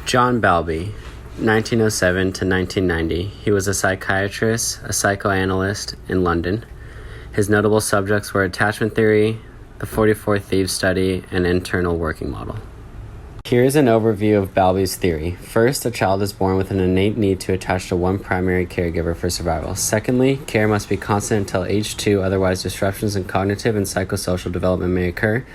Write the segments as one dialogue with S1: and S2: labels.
S1: John Bowlby, 1907 to 1990. He was a psychiatrist, a psychoanalyst in London. His notable subjects were attachment theory, the 44 Thieves study, and internal working model. Here is an overview of Bowlby's theory. First, a child is born with an innate need to attach to one primary caregiver for survival. Secondly, care must be constant until age 2, otherwise disruptions in cognitive and psychosocial development may occur.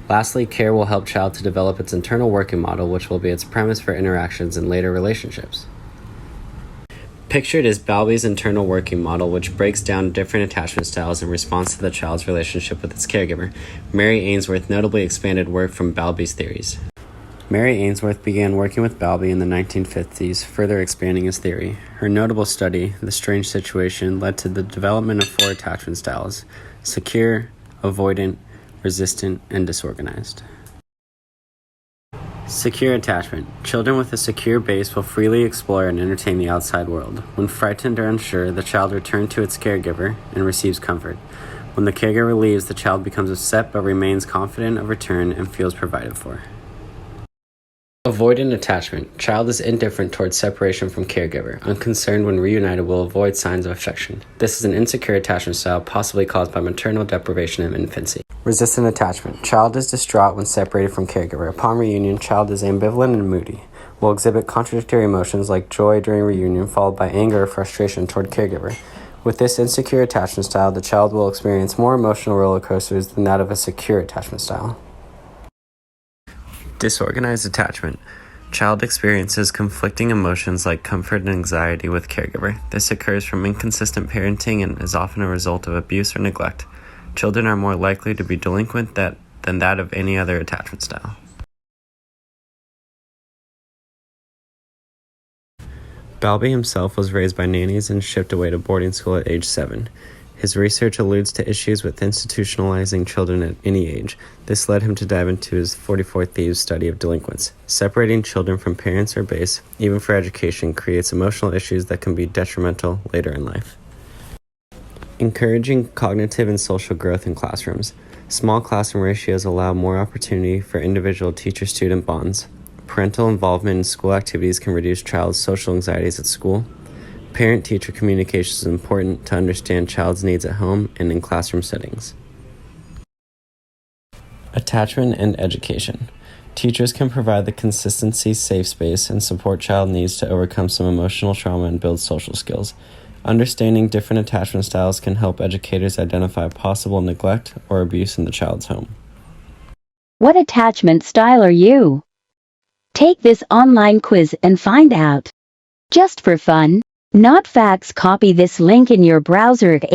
S1: Lastly, care will help child to develop its internal working model, which will be its premise for interactions in later relationships. Pictured is Bowlby's internal working model, which breaks down different attachment styles in response to the child's relationship with its caregiver. Mary Ainsworth notably expanded work from Bowlby's theories. Mary Ainsworth began working with Bowlby in the 1950s, further expanding his theory. Her notable study, The Strange Situation, led to the development of 4 attachment styles: secure, avoidant, resistant, and disorganized. Secure attachment. Children with a secure base will freely explore and entertain the outside world. When frightened or unsure, the child returns to its caregiver and receives comfort. When the caregiver leaves, the child becomes upset but remains confident of return and feels provided for. Avoidant attachment. Child is indifferent towards separation from caregiver. Unconcerned when reunited, will avoid signs of affection. This is an insecure attachment style, possibly caused by maternal deprivation in infancy. Resistant attachment. Child is distraught when separated from caregiver. Upon reunion, child is ambivalent and moody. Will exhibit contradictory emotions like joy during reunion, followed by anger or frustration toward caregiver. With this insecure attachment style, the child will experience more emotional roller coasters than that of a secure attachment style. Disorganized attachment. Child experiences conflicting emotions like comfort and anxiety with caregiver. This occurs from inconsistent parenting and is often a result of abuse or neglect. Children are more likely to be delinquent than that of any other attachment style. Bowlby himself was raised by nannies and shipped away to boarding school at age 7. His research alludes to issues with institutionalizing children at any age. This led him to dive into his 44 Thieves study of delinquents. Separating children from parents or base, even for education, creates emotional issues that can be detrimental later in life. Encouraging cognitive and social growth in classrooms. Small classroom ratios allow more opportunity for individual teacher-student bonds. Parental involvement in school activities can reduce child's social anxieties at school. Parent-teacher communication is important to understand child's needs at home and in classroom settings. Attachment and education. Teachers can provide the consistency, safe space, and support child needs to overcome some emotional trauma and build social skills. Understanding different attachment styles can help educators identify possible neglect or abuse in the child's home.
S2: What attachment style are you? Take this online quiz and find out. Just for fun, not facts, copy this link in your browser at